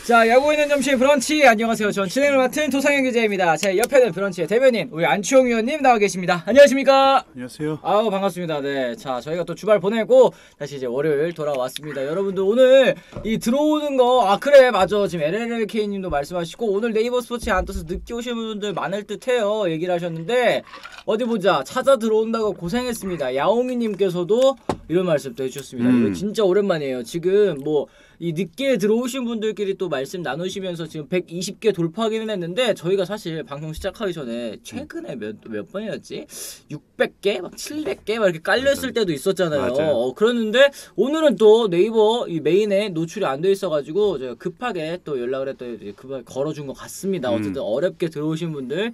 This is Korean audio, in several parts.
자, 야구 있는 점심 브런치 안녕하세요. 전 진행을 맡은 도상현 기자입니다. 제 옆에는 브런치의 대변인 우리 안치홍 위원님 나와 계십니다. 안녕하십니까? 안녕하세요. 아우 반갑습니다. 네, 자 저희가 또 주말 보내고 다시 이제 월요일 돌아왔습니다. 여러분들 오늘 이 들어오는 거 그래 맞아 지금 LLK님도 말씀하시고 오늘 네이버 스포츠에 안 떠서 늦게 오시는 분들 많을 듯해요 얘기를 하셨는데 어디 보자 찾아 들어온다고 고생했습니다. 야옹이님께서도 이런 말씀도 해주셨습니다. 이거 진짜 오랜만이에요. 지금 뭐 이 늦게 들어오신 분들끼리 또 말씀 나누시면서 지금 120개 돌파하기는 했는데 저희가 사실 방송 시작하기 전에 최근에 몇 번이었지? 600개? 막 700개? 막 이렇게 깔렸을 때도 있었잖아요. 그랬는데 오늘은 또 네이버 이 메인에 노출이 안 돼 있어가지고 제가 급하게 또 연락을 했더니 급하게 걸어준 것 같습니다. 어쨌든 어렵게 들어오신 분들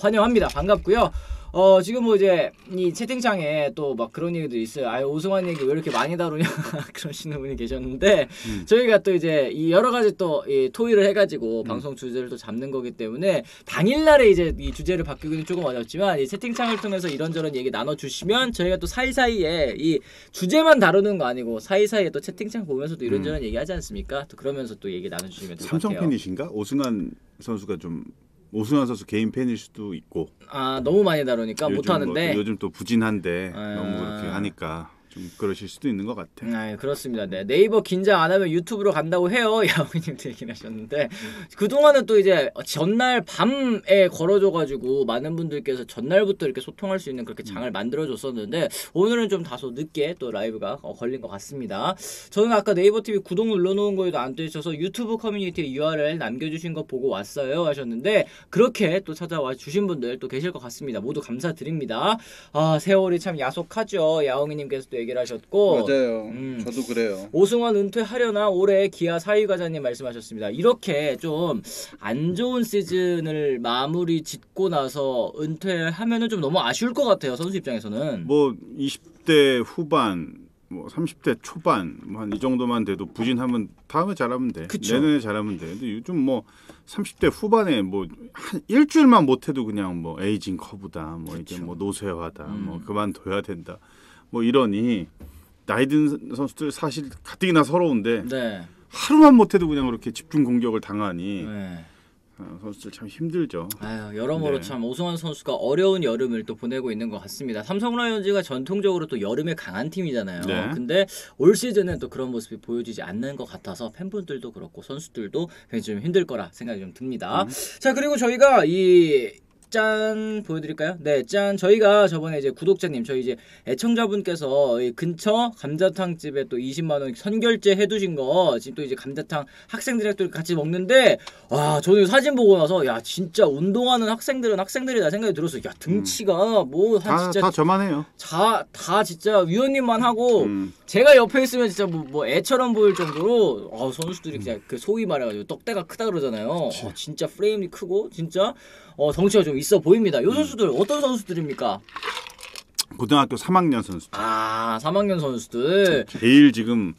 환영합니다. 반갑고요. 지금 뭐 이제 이 채팅창에 또 막 그런 얘기도 있어요. 아유 오승환 얘기 왜 이렇게 많이 다루냐 그러시는 분이 계셨는데 저희가 또 이제 이 여러 가지 또 이 토의를 해가지고 방송 주제를 또 잡는 거기 때문에 당일날에 이제 이 주제를 바뀌기는 조금 어렵지만 이 채팅창을 통해서 이런저런 얘기 나눠주시면 저희가 또 사이사이에 이 주제만 다루는 거 아니고 사이사이에 또 채팅창 보면서도 이런저런 얘기하지 않습니까? 또 그러면서 또 얘기 나눠주시면 될 것 같아요. 삼성 팬이신가? 오승환 선수가 좀 오승환 선수 개인 팬일 수도 있고. 너무 많이 다루니까 못 하는데. 요즘 또 부진한데 너무 그렇게 하니까 좀 그러실 수도 있는 것 같아. 그렇습니다. 네. 네이버 긴장 안 하면 유튜브로 간다고 해요. 야옹님도 얘기를 하셨는데 그동안은 또 이제 전날 밤에 걸어줘가지고 많은 분들께서 전날부터 이렇게 소통할 수 있는 그렇게 장을 만들어줬었는데 오늘은 좀 다소 늦게 또 라이브가 걸린 것 같습니다. 저는 아까 네이버 TV 구독 눌러놓은 거에도 안 뜨셔서 유튜브 커뮤니티에 URL 남겨주신 거 보고 왔어요 하셨는데 그렇게 또 찾아와 주신 분들 또 계실 것 같습니다. 모두 감사드립니다. 세월이 참 야속하죠. 야옹이님께서도 얘기를 하셨고 맞아요. 저도 그래요. 오승환 은퇴하려나 올해 기아 사위과장님 말씀하셨습니다. 이렇게 좀 안 좋은 시즌을 마무리 짓고 나서 은퇴하면은 좀 너무 아쉬울 것 같아요. 선수 입장에서는. 뭐 20대 후반, 뭐 30대 초반 한 이 정도만 돼도 부진하면 다음에 잘하면 돼. 그쵸. 내년에 잘하면 돼. 근데 요즘 뭐 30대 후반에 뭐 한 일주일만 못해도 그냥 뭐 에이징 커브다, 뭐 이제 뭐 노쇠화다, 뭐 그만둬야 된다. 뭐 이러니 나이 든 선수들 사실 가뜩이나 서러운데 네. 하루만 못해도 그냥 그렇게 집중 공격을 당하니 네. 선수들 참 힘들죠. 여러모로 네. 참 오승환 선수가 어려운 여름을 또 보내고 있는 것 같습니다. 삼성 라이온즈가 전통적으로 또 여름에 강한 팀이잖아요. 네. 근데 올 시즌은 또 그런 모습이 보여지지 않는 것 같아서 팬분들도 그렇고 선수들도 굉장히 좀 힘들 거라 생각이 좀 듭니다. 자 그리고 저희가 짠 보여드릴까요? 네, 짠 저희가 저번에 이제 구독자님 저희 이제 애청자분께서 이 근처 감자탕 집에 또 20만 원 선결제 해두신 거 지금 또 이제 감자탕 학생들이랑 또 같이 먹는데 와 저는 사진 보고 나서 야 진짜 운동하는 학생들은 학생들이다 생각이 들었어요. 야 등치가 뭐 한 진짜 다 저만해요. 다 진짜 위원님만 하고 제가 옆에 있으면 진짜 뭐 애처럼 보일 정도로 선수들이 그냥 그 소위 말해가지고 떡대가 크다 그러잖아요. 진짜 프레임이 크고 진짜 덩치가 좀 있어 보입니다. 요 선수들 어떤 선수들입니까? 고등학교 3학년 선수들. 3학년 선수들. 제일 지금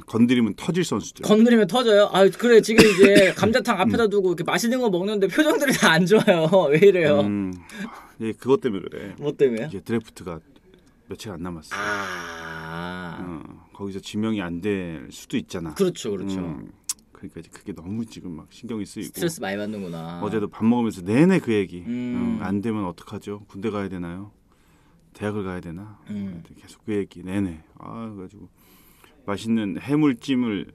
건드리면 터질 선수들. 건드리면 터져요? 그래 지금 이제 감자탕 앞에다 두고 이렇게 맛있는 거 먹는데 표정들이 다 안 좋아요. 왜 이래요? 예, 그것 때문에 그래. 뭐 때문에요? 이제 드래프트가 며칠 안 남았어. 거기서 지명이 안 될 수도 있잖아. 그렇죠. 그러니까 이제 그게 너무 지금 막 신경이 쓰이고 스트레스 많이 받는구나. 어제도 밥 먹으면서 내내 그 얘기. 안 되면 어떡하죠? 군대 가야 되나요? 대학을 가야 되나? 계속 그 얘기 내내. 그래가지고 맛있는 해물찜을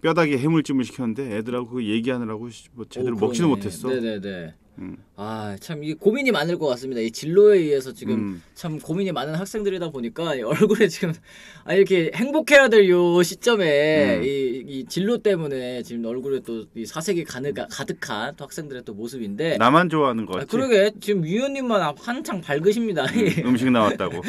뼈다귀 해물찜을 시켰는데 애들하고 그 얘기하느라고 뭐 제대로 먹지도 못했어. 네네네. 참 이게 고민이 많을 것 같습니다. 이 진로에 의해서 지금 참 고민이 많은 학생들이다 보니까 얼굴에 지금 이렇게 행복해야 될 요 시점에 이 진로 때문에 지금 얼굴에 또 이 사색이 가득한 또 학생들의 또 모습인데 나만 좋아하는 거 같지? 그러게 지금 위원님만 한창 밝으십니다. 음식 나왔다고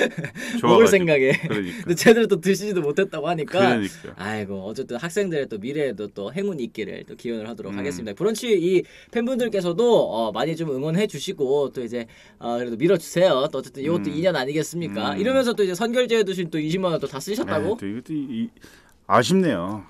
먹을 생각에. 그러니까. 근데 제대로 또 드시지도 못했다고 하니까. 그러니까. 아이고 어쨌든 학생들의 또 미래에도 또 행운이 있기를 또 기원을 하도록 하겠습니다. 브런치 이 팬분들께서도 많이 좀 응원해 주시고 또 이제 그래도 밀어주세요. 또 어쨌든 이것도 2년 아니겠습니까? 이러면서 또 이제 선결제 해두신 또 20만 원 또 다 쓰셨다고? 또 이것도 아쉽네요.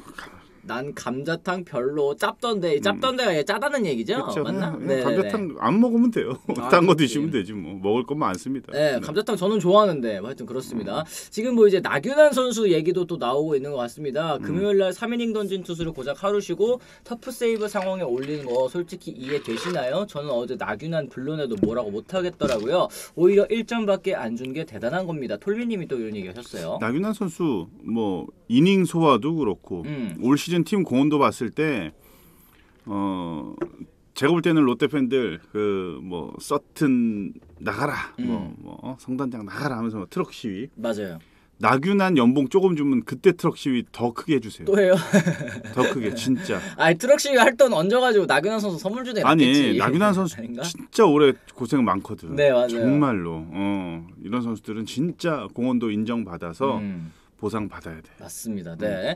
난 감자탕 별로 짭던데 짭던데가 얘 짜다는 얘기죠? 그쵸. 맞나? 그냥 감자탕 안 먹으면 돼요. 딴 거 그렇지. 드시면 되지 뭐. 먹을 건 많습니다. 네, 감자탕 저는 좋아하는데 하여튼 그렇습니다. 지금 뭐 이제 나균환 선수 얘기도 또 나오고 있는 것 같습니다. 금요일날 3이닝 던진 투수를 고작 하루 쉬고 터프 세이브 상황에 올리는 거 솔직히 이해되시나요? 저는 어제 나균환 불러내도 뭐라고 못하겠더라고요. 오히려 1점밖에 안 준 게 대단한 겁니다. 톨비님이 또 이런 얘기 하셨어요. 나균환 선수 뭐 이닝 소화도 그렇고 올 시즌 팀 공헌도 봤을 때 제가 볼 때는 롯데 팬들 그 뭐 서튼 나가라 뭐 성단장 나가라 하면서 트럭 시위 맞아요. 나균환 연봉 조금 주면 그때 트럭 시위 더 크게 해주세요. 또 해요? 더 크게 진짜. 아니 트럭시 할 돈 얹어가지고 나균환 선수 선물 주네. 아니 나균환 선수 아닌가? 진짜 올해 고생 많거든. 네 맞아요. 정말로 이런 선수들은 진짜 공헌도 인정받아서 보상 받아야 돼. 맞습니다. 네.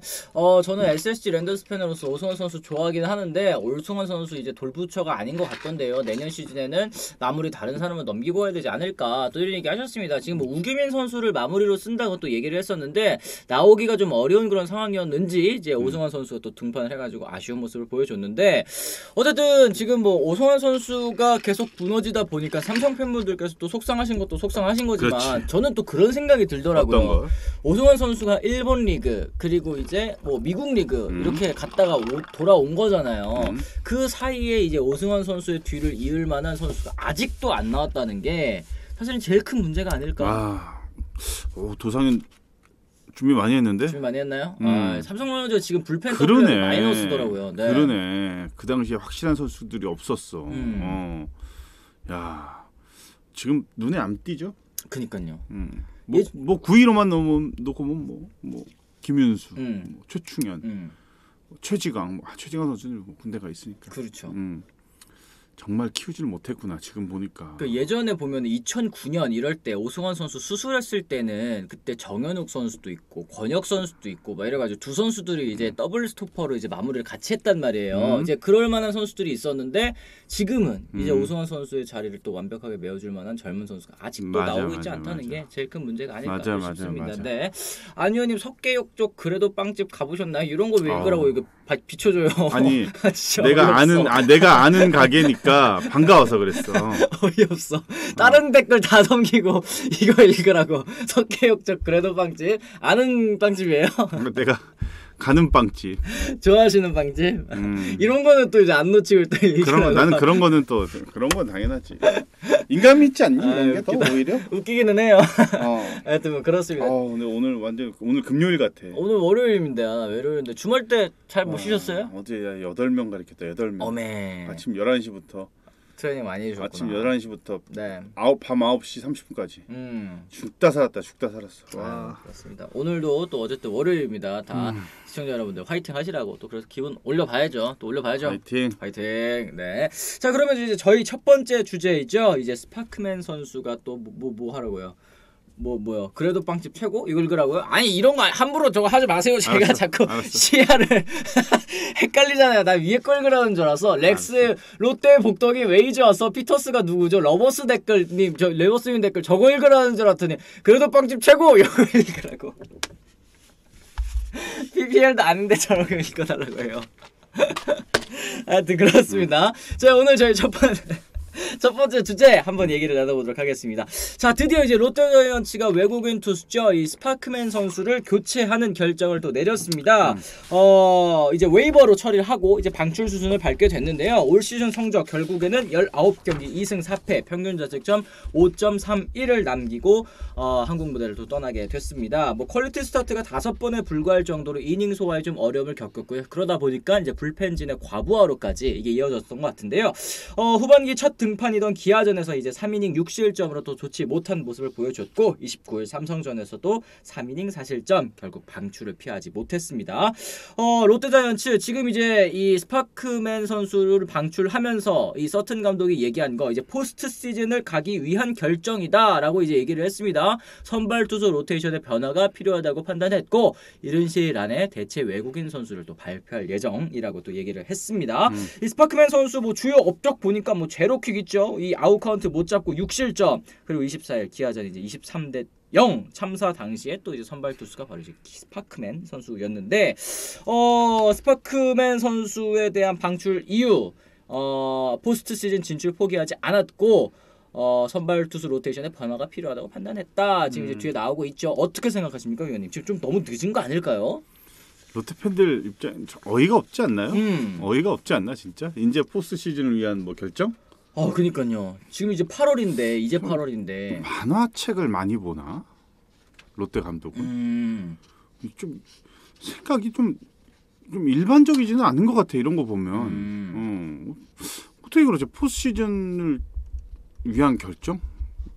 저는 SSG 랜더스 팬으로서 오승환 선수 좋아하긴 하는데 오승환 선수 이제 돌부처가 아닌 것 같던데요. 내년 시즌에는 마무리 다른 사람을 넘기고 해야 되지 않을까 또 이런 얘기 하셨습니다. 지금 뭐 우규민 선수를 마무리로 쓴다고 또 얘기를 했었는데 나오기가 좀 어려운 그런 상황이었는지 이제 오승환 선수가 또 등판을 해가지고 아쉬운 모습을 보여줬는데 어쨌든 지금 뭐 오승환 선수가 계속 무너지다 보니까 삼성 팬분들께서 또 속상하신 것도 속상하신 거지만 그렇지. 저는 또 그런 생각이 들더라고요. 어떤 거? 오승환 선수가 일본 리그 그리고 이제 뭐 미국 리그 이렇게 갔다가 돌아온 거잖아요. 그 사이에 이제 오승환 선수의 뒤를 이을 만한 선수가 아직도 안 나왔다는 게 사실은 제일 큰 문제가 아닐까. 도상현 준비 많이 했는데? 준비 많이 했나요? 삼성라이온즈 지금 불펜 그러네. 마이너스더라고요. 네. 그러네. 그 당시에 확실한 선수들이 없었어. 야, 지금 눈에 안 띄죠? 그니까요. 뭐 9위로만 놓고 뭐 김윤수, 뭐 최충현, 최지강, 최지강 선수는 뭐 군대가 있으니까. 그렇죠. 정말 키우지를 못했구나 지금 보니까. 그 예전에 보면 2009년 이럴 때 오승환 선수 수술했을 때는 그때 정현욱 선수도 있고 권혁 선수도 있고 막 이래가지고 두 선수들이 이제 더블 스토퍼로 이제 마무리를 같이 했단 말이에요. 이제 그럴 만한 선수들이 있었는데 지금은 이제 오승환 선수의 자리를 또 완벽하게 메워줄 만한 젊은 선수가 아직도 나오고 있지 않다는 게 제일 큰 문제가 아닐까 싶습니다. 네. 안의원님 석계역 쪽 그래도 빵집 가보셨나요? 이런 거 왜 읽으라고 이거 비춰줘요. 아니 진짜 내가 아는 가게니까 반가워서 그랬어. 어이없어. 다른 댓글 다 넘기고 이거 읽으라고. 석계역적 그래도 빵집. 아는 빵집이에요? 내가 가는 빵집. 좋아하시는 빵집? 이런 거는 또 이제 안 놓치고 또 나는 그런 거는 또 그런 건 당연하지. 인간미 있지 않니? 이런 게 더 오히려? 웃기기는 해요. 하여튼 뭐 그렇습니다. 근데 오늘 금요일 같아. 오늘 월요일입니다. 월요일인데 주말 때 잘 못 쉬셨어요? 어제 8명 가르쳤다. 8명. 어메. 아침 11시부터 트레이닝 많이 해주셨구나. 아침 11시부터 네. 밤 9시 30분까지. 죽다 살았어. 와. 그렇습니다. 오늘도 또 어쨌든 월요일입니다. 다 시청자 여러분들 화이팅 하시라고 또 그래서 기분 올려봐야죠. 화이팅. 네. 자 그러면 이제 저희 첫 번째 주제이죠. 이제 스파크맨 선수가 또 뭐 하라고요? 뭐요? 그래도 빵집 최고? 이걸 읽으라고요? 아니 이런 거 함부로 저거 하지 마세요. 제가 자꾸 시야를 헷갈리잖아요. 나 위에 걸 읽으라는 줄 알았어. 렉스 롯데 복덕이 웨이즈 왔어. 피터스가 누구죠? 러버스 댓글님 레버스님 댓글 저거 읽으라는 줄 알았더니 그래도 빵집 최고! 이거 읽으라고. PPL도 아는데 저렇게 읽어달라고 해요. 하여튼 그렇습니다. 자 오늘 저희 첫 번째 주제 한번 얘기를 나눠보도록 하겠습니다. 자 드디어 이제 롯데자이언츠가 외국인 투수죠. 이 스파크맨 선수를 교체하는 결정을 또 내렸습니다. 이제 웨이버로 처리를 하고 이제 방출 수순을 밟게 됐는데요. 올 시즌 성적 결국에는 19경기 2승 4패 평균 자책점 5.31을 남기고 한국 무대를 또 떠나게 됐습니다. 뭐 퀄리티 스타트가 5번에 불과할 정도로 이닝 소화에 좀 어려움을 겪었고요. 그러다 보니까 이제 불펜진의 과부하로까지 이게 이어졌던 것 같은데요. 후반기 첫 등판이던 기아전에서 이제 3이닝 6실점으로 또 좋지 못한 모습을 보여줬고 29일 삼성전에서도 3이닝 4실점 결국 방출을 피하지 못했습니다. 롯데자이언츠 지금 이제 이 스파크맨 선수를 방출하면서 이 서튼 감독이 얘기한 거 이제 포스트 시즌을 가기 위한 결정이다라고 이제 얘기를 했습니다. 선발 투수 로테이션의 변화가 필요하다고 판단했고 이른 시일 안에 대체 외국인 선수를 또 발표할 예정이라고 또 얘기를 했습니다. 이 스파크맨 선수 뭐 주요 업적 보니까 뭐 제로킥 있죠. 이 아웃 카운트 못 잡고 6실점 그리고 24일 기아전 이제 23대 0 참사 당시에 또 이제 선발 투수가 바로 이제 스파크맨 선수였는데 스파크맨 선수에 대한 방출 이유 포스트 시즌 진출 포기하지 않았고 선발 투수 로테이션에 변화가 필요하다고 판단했다. 지금 이제 뒤에 나오고 있죠. 어떻게 생각하십니까, 위원님? 지금 좀 너무 늦은 거 아닐까요? 롯데 팬들 입장 어이가 없지 않나요? 어이가 없지 않나 진짜? 이제 포스트 시즌을 위한 뭐 결정? 그니까요. 지금 이제 8월인데 이제 8월인데 만화책을 많이 보나? 롯데 감독은 좀 생각이 좀 일반적이지는 않은 것 같아. 이런 거 보면 어떻게 그러죠? 포스트 시즌을 위한 결정?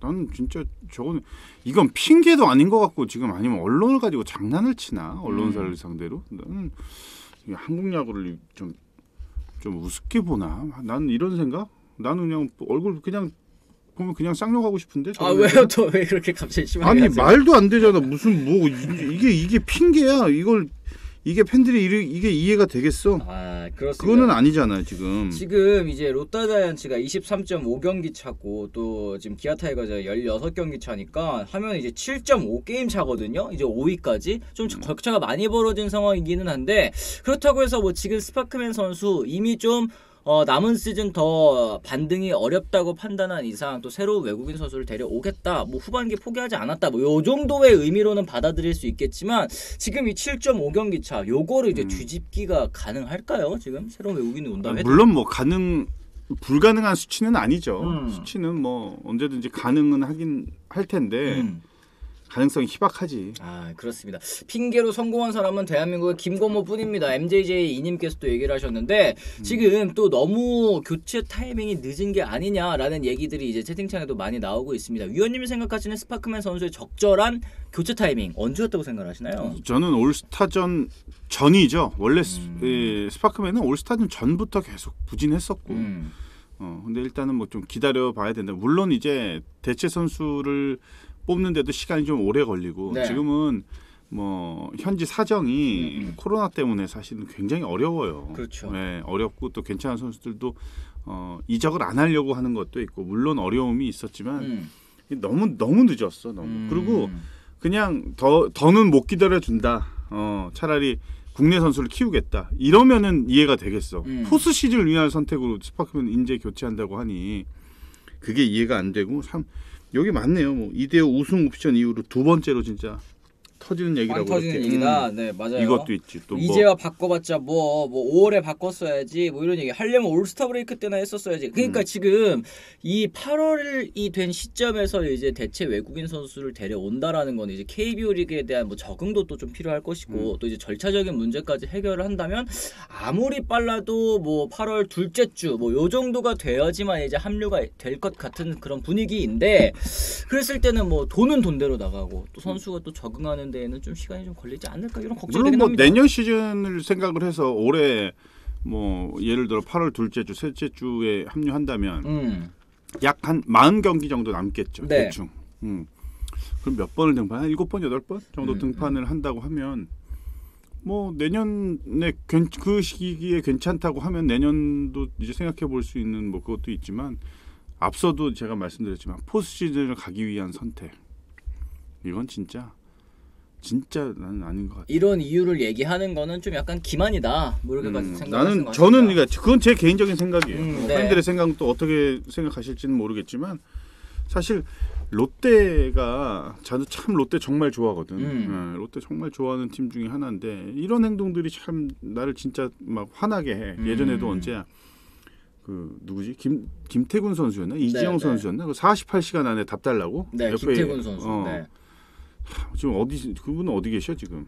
나는 진짜 저거는 이건 핑계도 아닌 것 같고 지금 아니면 언론을 가지고 장난을 치나 언론사를 상대로 나는 한국 야구를 좀 우습게 보나? 나는 이런 생각? 나는 그냥 얼굴 그냥 보면 그냥 쌍욕하고 싶은데. 왜요? 또 왜 그렇게 갑자기 심하게 아니 하세요? 말도 안 되잖아. 무슨 뭐 이게 핑계야. 이게 팬들이 이게 이해가 되겠어? 그렇습니다. 그거는 아니잖아요 지금. 지금 이제 롯데자이언츠가 23.5경기 차고 또 지금 기아 타이거즈가 16경기 차니까 하면 이제 7.5게임 차거든요. 이제 5위까지 좀 격차가 많이 벌어진 상황이기는 한데 그렇다고 해서 뭐 지금 스파크맨 선수 이미 좀 남은 시즌 더 반등이 어렵다고 판단한 이상 또 새로운 외국인 선수를 데려오겠다. 뭐 후반기 포기하지 않았다. 뭐 요 정도의 의미로는 받아들일 수 있겠지만 지금 이 7.5경기 차 요거를 이제 뒤집기가 가능할까요? 지금 새로운 외국인이 온다면 물론 뭐 불가능한 수치는 아니죠. 수치는 뭐 언제든지 가능은 하긴 할 텐데 가능성이 희박하지. 그렇습니다. 핑계로 성공한 사람은 대한민국의 김건모뿐입니다. MJJ2님께서도 얘기를 하셨는데 지금 또 너무 교체 타이밍이 늦은 게 아니냐라는 얘기들이 이제 채팅창에도 많이 나오고 있습니다. 위원님이 생각하시는 스파크맨 선수의 적절한 교체 타이밍 언제였다고 생각하시나요? 저는 올스타전 전이죠. 원래 스파크맨은 올스타전 전부터 계속 부진했었고 근데 일단은 뭐 좀 기다려 봐야 된다. 물론 이제 대체 선수를 뽑는데도 시간이 좀 오래 걸리고 지금은 뭐 현지 사정이 코로나 때문에 사실은 굉장히 어려워요. 그렇죠. 네, 어렵고 또 괜찮은 선수들도 이적을 안 하려고 하는 것도 있고 물론 어려움이 있었지만 너무 늦었어. 너무. 그리고 그냥 더는 못 기다려 준다. 차라리 국내 선수를 키우겠다. 이러면은 이해가 되겠어. 포스 시즌을 위한 선택으로 스파크맨 인재 교체한다고 하니 그게 이해가 안 되고 여기 맞네요. 뭐 이대호 우승 옵션 이후로 두 번째로 진짜 터지는 얘기라고. 터지는 얘기다. 네, 맞아요. 이것도 있지. 또 이제와 바꿔봤자 뭐 5월에 바꿨어야지 뭐 이런 얘기 하려면 올스타 브레이크 때나 했었어야지. 그러니까 지금 이 8월이 된 시점에서 이제 대체 외국인 선수를 데려온다라는 건 이제 KBO 리그에 대한 뭐 적응도 또 좀 필요할 것이고 또 이제 절차적인 문제까지 해결을 한다면 아무리 빨라도 뭐 8월 둘째 주 뭐 요 정도가 되어야지만 이제 합류가 될 것 같은 그런 분위기인데 그랬을 때는 뭐 돈은 돈대로 나가고 또 선수가 또 적응하는 데에는 좀 시간이 좀 걸리지 않을까 이런 걱정이 물론 되긴 뭐 합니다. 내년 시즌을 생각을 해서 올해 뭐 예를 들어 8월 둘째 주, 셋째 주에 합류한다면 약 한 40경기 정도 남겠죠. 네. 대충. 그럼 몇 번을 등판? 한 7번, 8번 정도 등판을 한다고 하면 뭐 내년에 그 시기에 괜찮다고 하면 내년도 이제 생각해 볼 수 있는 뭐 그것도 있지만 앞서도 제가 말씀드렸지만 포스트 시즌을 가기 위한 선택. 이건 진짜 나는 아닌 것 같아요. 이런 이유를 얘기하는 거는 좀 약간 기만이다. 뭐 이렇게까지 생각하시는 것 저는 같습니다. 그건 제 개인적인 생각이에요. 네. 팬들의 생각은 또 어떻게 생각하실지는 모르겠지만 사실 롯데가 저도 참 롯데 정말 좋아하거든. 네, 롯데 정말 좋아하는 팀 중에 하나인데 이런 행동들이 참 나를 진짜 막 화나게 해. 예전에도 언제야? 그 누구지? 김태군 선수였나? 이지영 선수였나? 그 48시간 안에 답 달라고? 네, 김태군 선수. 네. 지금 그분은 어디 계셔 지금?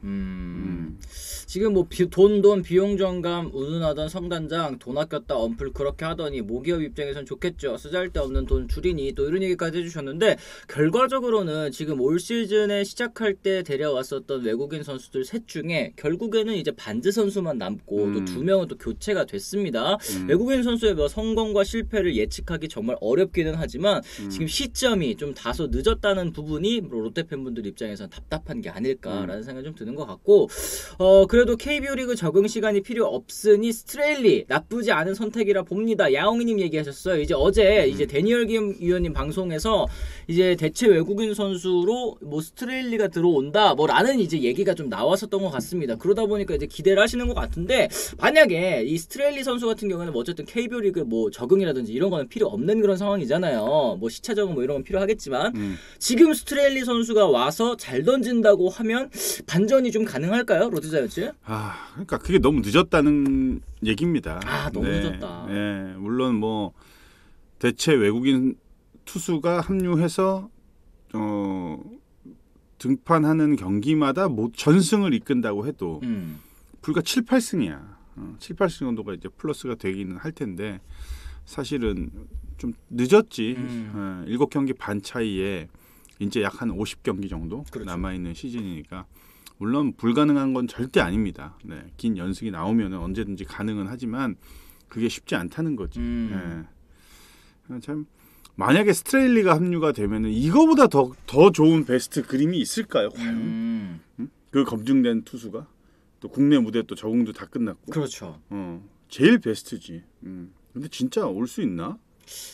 지금 뭐 돈 비용 정감 운운하던 성단장 돈 아꼈다 언플 그렇게 하더니 모기업 입장에선 좋겠죠. 쓰잘데없는 돈 줄이니 또 이런 얘기까지 해주셨는데 결과적으로는 지금 올 시즌에 시작할 때 데려왔었던 외국인 선수들 셋 중에 결국에는 이제 반즈 선수만 남고 또 2명은 또 교체가 됐습니다. 외국인 선수의 뭐 성공과 실패를 예측하기 정말 어렵기는 하지만 지금 시점이 좀 다소 늦었다는 부분이 롯데 팬분들 입장에 입장에서는 답답한 게 아닐까라는 생각이 좀 드는 것 같고 그래도 KBO 리그 적응 시간이 필요 없으니 스트레일리 나쁘지 않은 선택이라 봅니다. 야옹이님 얘기하셨어요. 이제 어제 이제 데니얼 김 위원님 방송에서 이제 대체 외국인 선수로 뭐 스트레일리가 들어온다 뭐라는 이제 얘기가 좀 나왔었던 것 같습니다. 그러다 보니까 이제 기대를 하시는 것 같은데 만약에 이 스트레일리 선수 같은 경우는 뭐 어쨌든 KBO 리그 뭐 적응이라든지 이런 거는 필요 없는 그런 상황이잖아요. 뭐 시차 적응 뭐 이런 건 필요하겠지만 지금 스트레일리 선수가 와서 잘 던진다고 하면 반전이 좀 가능할까요? 롯데자이언츠? 그러니까 그게 너무 늦었다는 얘기입니다. 너무 늦었다. 네, 물론 뭐 대체 외국인 투수가 합류해서 등판하는 경기마다 전승을 이끈다고 해도 불과 7, 8승이야. 7, 8승 정도가 이제 플러스가 되기는 할 텐데 사실은 좀 늦었지. 7경기 반 차이에 이제 약 한 50경기 정도 그렇죠. 남아있는 시즌이니까 물론 불가능한 건 절대 아닙니다. 네, 긴 연승이 나오면 언제든지 가능은 하지만 그게 쉽지 않다는 거지. 참 만약에 스트레일리가 합류가 되면은 이거보다 더 좋은 베스트 그림이 있을까요? 과연? 그 검증된 투수가 또 국내 무대 또 적응도 다 끝났고. 그렇죠. 제일 베스트지. 근데 진짜 올 수 있나?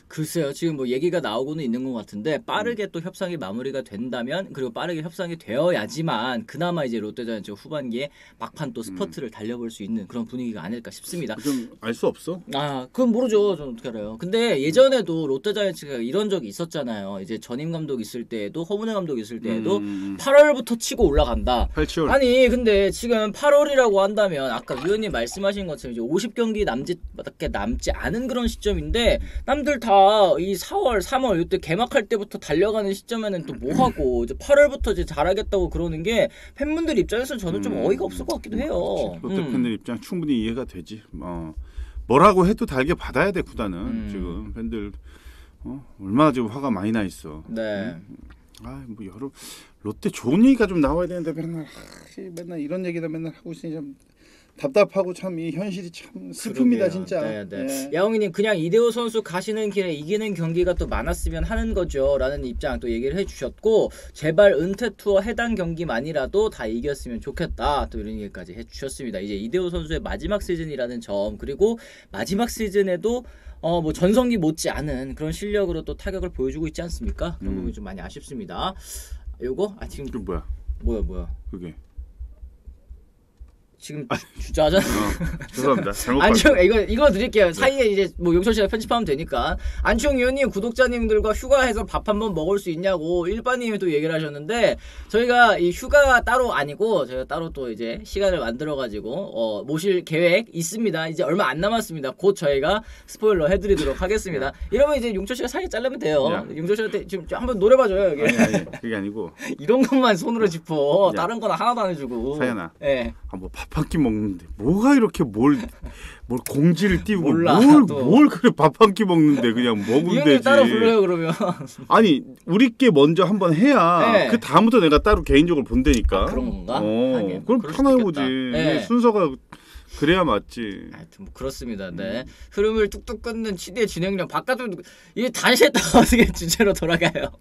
글쎄요. 지금 뭐 얘기가 나오고는 있는 것 같은데 빠르게 또 협상이 마무리가 된다면 그리고 빠르게 협상이 되어야지만 그나마 이제 롯데자이언츠 후반기에 막판 또 스퍼트를 달려볼 수 있는 그런 분위기가 아닐까 싶습니다. 좀 알 수 없어? 그건 모르죠. 저는 어떻게 알아요. 근데 예전에도 롯데자이언츠가 이런 적이 있었잖아요. 이제 전임 감독 있을 때에도 허문회 감독 있을 때에도 8월부터 치고 올라간다. 8, 7월. 아니 근데 지금 8월이라고 한다면 아까 위원님 말씀하신 것처럼 이제 50경기 남짓밖에 남지 않은 그런 시점인데 남들 다 이 4월, 3월 이때 개막할 때부터 달려가는 시점에는 또 뭐 하고 이제 8월부터 이제 잘하겠다고 그러는 게 팬분들 입장에서는 저는 좀 어이가 없을 것 같기도 해요. 롯데 팬들 입장 충분히 이해가 되지. 뭐라고 해도 달게 받아야 돼 구단은. 지금 팬들 얼마나 지금 화가 많이 나 있어. 네. 뭐 여러 롯데 좋은 얘기가 좀 나와야 되는데 맨날 이런 얘기나 맨날 하고 있으니 좀 답답하고 참 이 현실이 참 슬픕니다. 그러게요. 진짜. 네. 야옹이님 그냥 이대호 선수 가시는 길에 이기는 경기가 또 많았으면 하는 거죠라는 입장 또 얘기를 해주셨고 제발 은퇴 투어 해당 경기만이라도 다 이겼으면 좋겠다 또 이런 얘기까지 해주셨습니다. 이제 이대호 선수의 마지막 시즌이라는 점 그리고 마지막 시즌에도 뭐 전성기 못지 않은 그런 실력으로 또 타격을 보여주고 있지 않습니까? 그런 부분이 좀 많이 아쉽습니다. 요거 지금 그 뭐야? 뭐야? 그게. 지금 주저하잖아. 죄송합니다. 잘못 안치홍 이거 드릴게요. 사이에 이제 뭐 용철 씨가 편집하면 되니까. 안치홍 위원님 구독자님들과 휴가해서 밥 한번 먹을 수 있냐고 일반님이 또 얘기를 하셨는데 저희가 이 휴가가 따로 아니고 저희가 따로 또 이제 시간을 만들어 가지고 모실 계획 있습니다. 이제 얼마 안 남았습니다. 곧 저희가 스포일러 해드리도록 하겠습니다. 이러면 이제 용철 씨가 사이 자르면 돼요. 야. 용철 씨한테 지금 한번 노려봐줘요 여기. 아니 그게 아니고 이런 것만 손으로 짚어. 야. 다른 건 하나도 안 해주고. 사연아. 예. 뭐 밥 한 끼 먹는데 뭐가 이렇게 뭘 공지를 띄우고 몰라, 뭘 그래 밥 한 끼 먹는데 그냥 먹으면 이 형님 되지. 따로 불러요 그러면. 아니 우리께 먼저 한번 해야 네. 그 다음부터 내가 따로 개인적으로 본다니까. 그런 건가? 하긴, 그럼 그럴 수도 편하게 있겠다. 보지. 네. 순서가 그래야 맞지. 하여튼 뭐 그렇습니다. 네. 흐름을 뚝뚝 끊는 치대의 진행력 바깥으로 이게 다시 했다가 어떻게 주제로 돌아가요.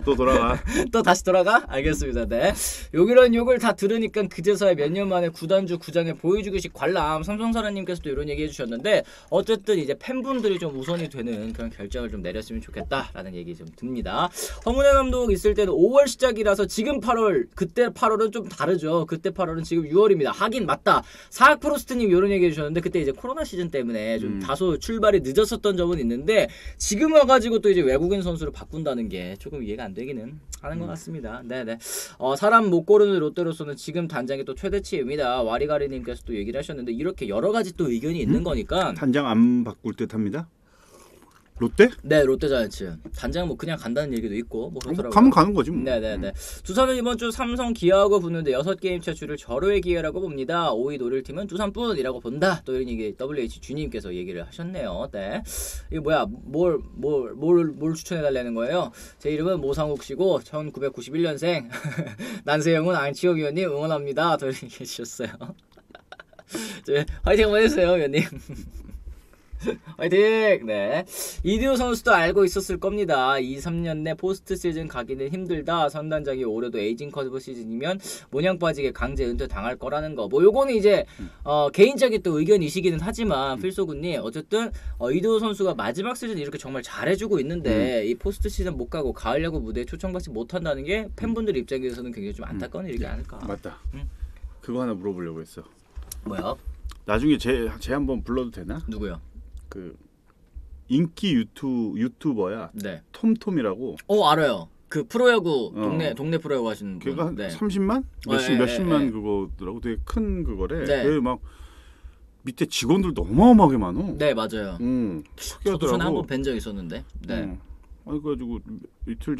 또 돌아가. 또 다시 돌아가? 알겠습니다. 네. 요기런 욕을 다 들으니까 그제서야 몇 년 만에 구단주 구장에 보여주기식 관람 삼성사라님께서도 이런 얘기 해주셨는데 어쨌든 이제 팬분들이 좀 우선이 되는 그런 결정을 좀 내렸으면 좋겠다라는 얘기 좀 듭니다. 허문회 감독 있을 때는 5월 시작이라서 지금 8월 그때 8월은 좀 다르죠. 그때 8월은 지금 6월입니다. 하긴 맞다. 사학프로스트님 이런 얘기 해주셨는데 그때 이제 코로나 시즌 때문에 좀 다소 출발이 늦었었던 점은 있는데 지금 와가지고 또 이제 외국인 선수를 바꾼다는 게 조금 이해가 안 되기는 하는 것 같습니다. 네네. 사람 못 고르는 롯데로서는 지금 단장이 또 최대치입니다. 와리가리님께서 또 얘기를 하셨는데 이렇게 여러 가지 또 의견이 있는 거니까 단장 안 바꿀 듯합니다. 롯데? 네, 롯데자이언츠 단장 뭐 그냥 간다는 얘기도 있고 뭐 그렇더라고요. 가면 가는 거지 뭐. 네네네. 두산은 이번 주 삼성 기아하고 붙는데 6게임 차출을 절호의 기회라고 봅니다. 5위 노릴 팀은 두산뿐이라고 본다. 또 이런 얘기 WH 주님께서 얘기를 하셨네요. 네. 이게 뭐야? 뭘 추천해 달라는 거예요? 제 이름은 모상욱 씨고 1991년생. 난세형은 안치홍 위원님 응원합니다. 또 이렇게 해주셨어요. 화이팅 한번 해주세요, 위원님. 화이팅! 네. 이디오 선수도 알고 있었을 겁니다. 2-3년 내 포스트 시즌 가기는 힘들다. 선단장이 올해도 에이징 커브 시즌이면 모냥 빠지게 강제 은퇴 당할 거라는 거. 뭐 요거는 이제 개인적인 또 의견이시기는 하지만 필소군님 어쨌든 이디오 선수가 마지막 시즌 이렇게 정말 잘해주고 있는데 이 포스트 시즌 못 가고 가을 야구 무대에 초청받지 못한다는 게 팬분들 입장에서는 굉장히 좀 안타까운 일이지 않을까. 맞다. 그거 하나 물어보려고 했어. 뭐야? 나중에 쟤 한번 불러도 되나? 누구요? 그 인기 유튜버야. 네. 톰톰이라고. 알아요. 그 프로야구 동네 프로야구 하시는 분. 걔가 네. 30만? 몇십만 그거더라고. 되게 큰 그거래. 네. 그게 막 밑에 직원들도 어마어마하게 많어. 네, 맞아요. 저도 전에 한번 뵌 적 있었는데. 네. 아니 그래가지고 며칠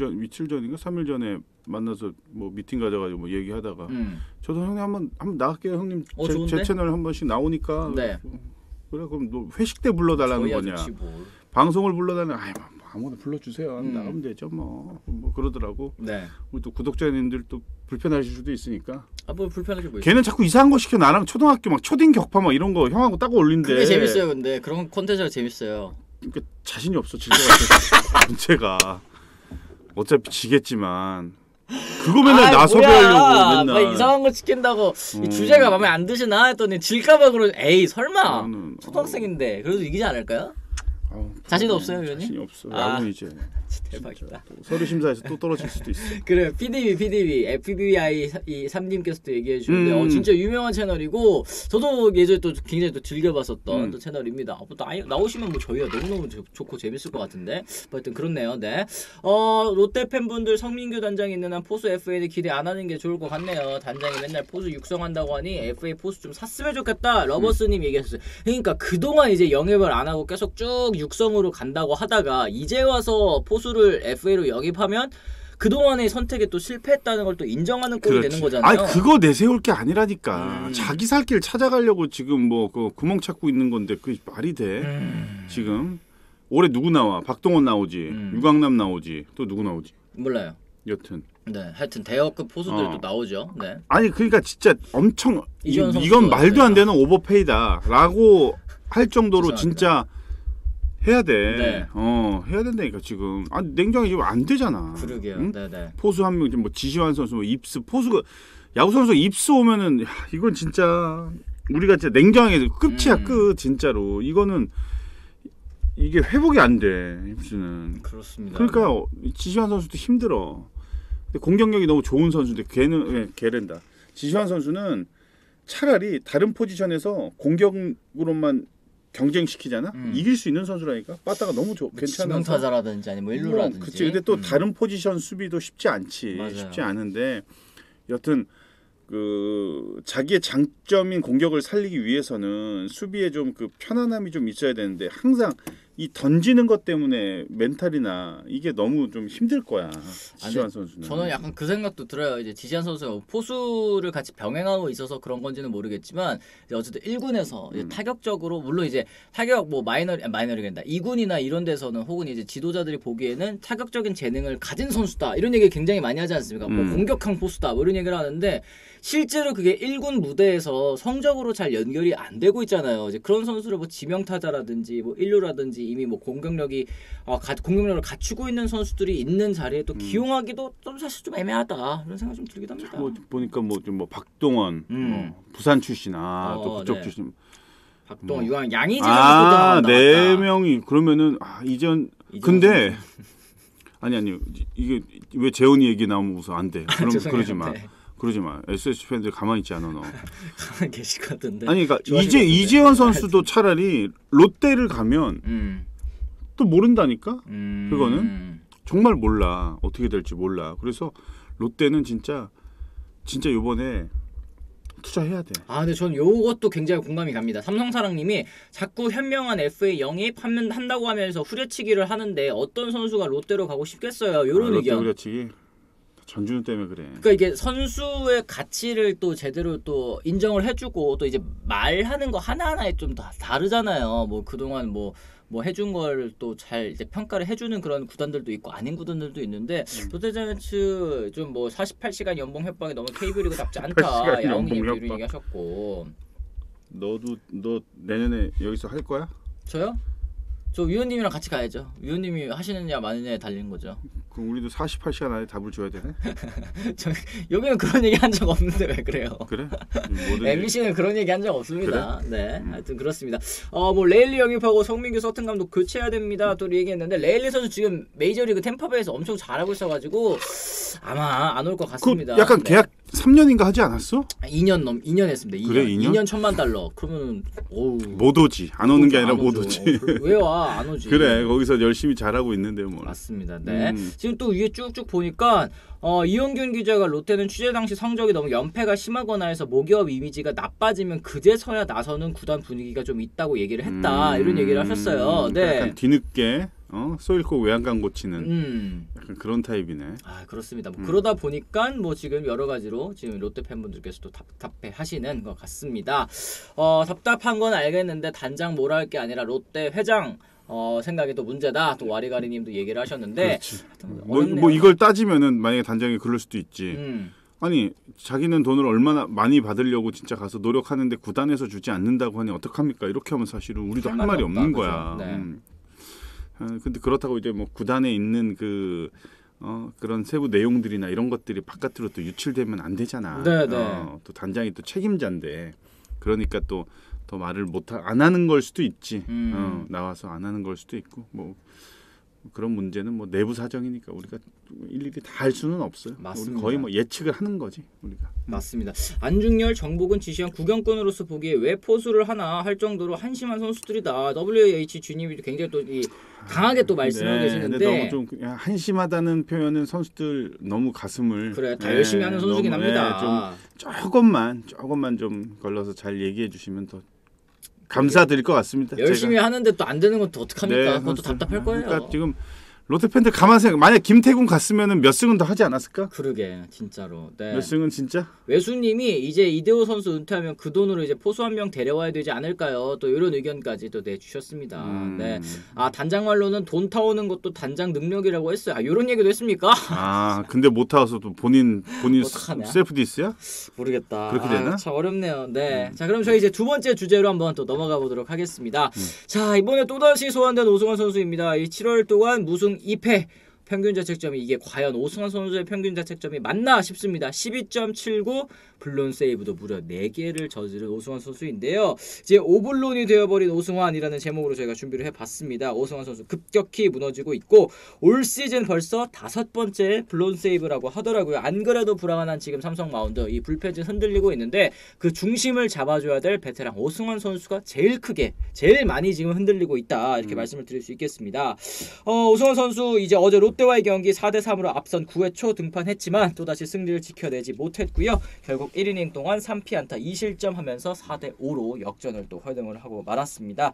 전인가 3일 전에 만나서 뭐 미팅 가져가지고 뭐 얘기하다가 저도 형님 한번 나갈게요 형님. 제 채널 한 번씩 나오니까. 네. 그래 그럼 너 회식 때 불러달라는 거냐? 방송을 불러달라는 아무나 불러주세요. 나가면 되죠 뭐 그러더라고. 네. 우리 또 구독자님들 또 불편하실 수도 있으니까. 뭐 불편하게 뭐. 걔는 자꾸 이상한 거 시켜. 나랑 초등학교 막 초딩 격파 막 이런 거 형하고 딱 올린대. 그게 재밌어요. 근데 그런 콘텐츠가 재밌어요. 그러니까 자신이 없어 질 것 같아. 문제가 어차피 지겠지만. 그거 맨날 나서게 하려고 맨날 이상한 거 시킨다고 이 주제가 마음에 안 드시나 했더니 질까봐 그러. 에이 설마 초등학생인데 그래도 이기지 않을까요? 자신 없어요, 위원님? 자신이 없어. 야구 이제 대박이다. 서류 심사에서 또 떨어질 수도 있어. 그래 PDB FBI 이 3님께서도 얘기해 주는데 진짜 유명한 채널이고 저도 예전에 또 굉장히 또 즐겨봤었던 또 채널입니다. 나오시면 뭐 저희가 너무너무 좋고 재밌을 것 같은데 하여튼 그렇네요. 네. 롯데 팬분들 성민규 단장이 있는 한 포수 FA를 기대 안 하는 게 좋을 것 같네요. 단장이 맨날 포수 육성한다고 하니 FA 포수 좀 샀으면 좋겠다. 러버스님 얘기했어요. 그러니까 그동안 이제 영입을 안 하고 계속 쭉 육성으로 간다고 하다가 이제 와서 포수를 FA로 영입하면 그동안의 선택에 또 실패했다는 걸 또 인정하는 꼴이 되는 거잖아요. 아니 그거 내세울 게 아니라니까. 자기 살 길 찾아가려고 지금 뭐 그 구멍 찾고 있는 건데 그게 말이 돼. 지금 올해 누구 나와? 박동원 나오지. 유강남 나오지. 또 누구 나오지? 몰라요. 여튼. 네, 하여튼 대여급 포수들도 나오죠. 네. 아니 그러니까 진짜 엄청 이건 말도 안 되는 오버페이다라고 할 정도로 진짜 해야 돼. 네. 해야 된다니까 지금. 냉정하게 지금 안 되잖아. 그러게요. 응? 네네. 포수 한 명, 뭐 지시환 선수, 뭐 입스 포수가 야구 선수 입스 오면은 이건 진짜 우리가 진짜 냉정하게 끝이야 끝 진짜로. 이거는 이게 회복이 안 돼 입스는. 그렇습니다. 그러니까 지시환 선수도 힘들어. 근데 공격력이 너무 좋은 선수인데 걔랜다. 지시환 선수는 차라리 다른 포지션에서 공격으로만 경쟁시키잖아. 이길 수 있는 선수라니까. 빠따가 너무 괜찮아. 지명타자라든지 아니면 일루라든지. 그치. 근데 또 다른 포지션 수비도 쉽지 않지. 맞아요. 쉽지 않은데 여튼 그 자기의 장점인 공격을 살리기 위해서는 수비에 좀 그 편안함이 좀 있어야 되는데 항상 이 던지는 것 때문에 멘탈이나 이게 너무 좀 힘들 거야. 지시환 선수는. 저는 약간 그 생각도 들어요. 이제 지시환 선수가 포수를 같이 병행하고 있어서 그런 건지는 모르겠지만 이제 어쨌든 1군에서 이제 타격적으로 물론 이제 타격 뭐 마이너리그다 2군이나 이런 데서는 혹은 이제 지도자들이 보기에는 타격적인 재능을 가진 선수다 이런 얘기 굉장히 많이 하지 않습니까? 뭐 공격형 포수다 뭐 이런 얘기를 하는데 실제로 그게 1군 무대에서 성적으로 잘 연결이 안 되고 있잖아요. 이제 그런 선수를 뭐 지명타자라든지 뭐 1루라든지 이미 뭐 공격력을 갖추고 있는 선수들이 있는 자리에 또 기용하기도 좀 사실 좀 애매하다 이런 생각 좀 들기도 합니다. 뭐 보니까 뭐 박동원 부산 출신 또 그쪽 네. 출신 박동원 유황 양의지가 네 명이 그러면은 근데 아니 이게 왜 재훈이 얘기 나오면 웃어 안 돼. 그럼 그러지 마. 네. 그러지 마. SS 팬들 가만히 있지 않아 너. 가만히 계실 것 같은데. 아니 그러니까 이재원 선수도 차라리 롯데를 가면 또 모른다니까. 그거는 정말 몰라. 어떻게 될지 몰라. 그래서 롯데는 진짜 이번에 투자해야 돼. 근데 전 요것도 굉장히 공감이 갑니다. 삼성사랑님이 자꾸 현명한 FA 영입한다고 하면서 후려치기를 하는데 어떤 선수가 롯데로 가고 싶겠어요. 요런 의견. 롯데 후려치기. 전준우 때문에 그래. 그러니까 이게 선수의 가치를 또 제대로 또 인정을 해주고 또 이제 말하는 거 하나하나에 좀 다르잖아요. 뭐 그동안 뭐 해준 걸 또 잘 이제 평가를 해주는 그런 구단들도 있고 아닌 구단들도 있는데 롯데자이언츠 좀 뭐 48시간 연봉 협박이 너무 KB리그답지 않다. 야옹님 이런 얘기하셨고. 너 내년에 여기서 할 거야? 저요? 저 위원님이랑 같이 가야죠. 위원님이 하시느냐 마느냐에 달린 거죠. 그럼 우리도 48시간 안에 답을 줘야 되네. 저 여기는 그런 얘기 한 적 없는데 왜 그래요? 그래? MBC는 그런 얘기 한 적 없습니다. 그래? 네, 하여튼 그렇습니다. 뭐 레일리 영입하고 성민규 서튼 감독 교체해야 됩니다. 또 얘기했는데 레일리 선수 지금 메이저리그 템파베이에서 엄청 잘하고 있어가지고 아마 안 올 것 같습니다. 그 약간 네. 계약 3년인가 하지 않았어? 2년 했습니다. 2년. 그래, 2년? 2년 1,000만 달러. 그러면 못 오지. 안 오는 게 아니라 못 오지. 왜 와? 안 오지. 그래, 거기서 열심히 잘하고 있는데 뭐. 맞습니다. 네. 지금 또 위에 쭉쭉 보니까 이용균 기자가 롯데는 취재 당시 성적이 너무 연패가 심하거나 해서 모기업 이미지가 나빠지면 그제서야 나서는 구단 분위기가 좀 있다고 얘기를 했다. 이런 얘기를 하셨어요. 네. 약간 뒤늦게 쏘일코 외양간 고치는 약간 그런 타입이네. 아 그렇습니다. 뭐 그러다 보니까 뭐 지금 여러 가지로 지금 롯데 팬분들께서도 답답해 하시는 것 같습니다. 답답한 건 알겠는데 단장 뭐라 할 게 아니라 롯데 회장 생각이 또 문제다. 또 와리가리님도 얘기를 하셨는데 뭐 이걸 따지면은 만약에 단장이 그럴 수도 있지. 아니 자기는 돈을 얼마나 많이 받으려고 진짜 가서 노력하는데 구단에서 주지 않는다고 하니 어떡합니까? 이렇게 하면 사실은 우리도 할 말이 없는 거야. 네. 근데 그렇다고 이제 뭐 구단에 있는 그런 세부 내용들이나 이런 것들이 바깥으로 또 유출되면 안 되잖아. 또 단장이 또 책임자인데 그러니까 또 더 말을 안 하는 걸 수도 있지. 나와서 안 하는 걸 수도 있고 뭐 그런 문제는 뭐 내부 사정이니까 우리가 일일이 다 할 수는 없어요. 맞습니다. 우리 거의 뭐 예측을 하는 거지 우리가. 맞습니다. 안중열, 정복은, 지시현 구경꾼으로서 보기에 왜 포수를 하나 할 정도로 한심한 선수들이다. WH 주님이 굉장히 또 강하게 또 말씀하고 계시는데 너무 좀 그냥 한심하다는 표현은 선수들 너무 가슴을 그래 다 열심히 하는 선수긴 합니다. 좀 조금만 좀 걸러서 잘 얘기해 주시면 더 감사드릴 것 같습니다. 열심히 제가. 하는데 또 안 되는 건 또 어떡합니까? 네, 그것도 답답할 거예요. 그러니까 지금 롯데 팬들 가만 생각. 만약 김태군 갔으면은 몇 승은 더 하지 않았을까? 그러게 진짜로. 네. 몇 승은 진짜? 외수님이 이제 이대호 선수 은퇴하면 그 돈으로 이제 포수 한 명 데려와야 되지 않을까요? 또 이런 의견까지 또 내주셨습니다. 네. 단장 말로는 돈 타오는 것도 단장 능력이라고 했어요. 이런 얘기도 했습니까? 근데 못 타와서 또 본인 셀프 디스야? 모르겠다. 그렇게 되나? 참 어렵네요. 네. 자 그럼 저희 이제 두 번째 주제로 한번 또 넘어가 보도록 하겠습니다. 자 이번에 또다시 소환된 오승환 선수입니다. 이 7월 동안 무승 2패. 평균 자책점이 이게 과연 오승환 선수의 평균 자책점이 맞나 싶습니다. 12.79 블론 세이브도 무려 4개를 저지른 오승환 선수인데요. 이제 오블론이 되어버린 오승환이라는 제목으로 저희가 준비를 해봤습니다. 오승환 선수 급격히 무너지고 있고 올 시즌 벌써 5번째 블론 세이브라고 하더라고요. 안 그래도 불안한 지금 삼성 마운드 이 불펜진 흔들리고 있는데 그 중심을 잡아줘야 될 베테랑 오승환 선수가 제일 많이 지금 흔들리고 있다 이렇게 말씀을 드릴 수 있겠습니다. 오승환 선수 이제 어제 롯데와의 경기 4대3으로 앞선 9회 초 등판했지만 또다시 승리를 지켜내지 못했고요. 결국 1이닝 동안 3피안타 2실점하면서 4대5로 역전을 또 활동을 하고 말았습니다.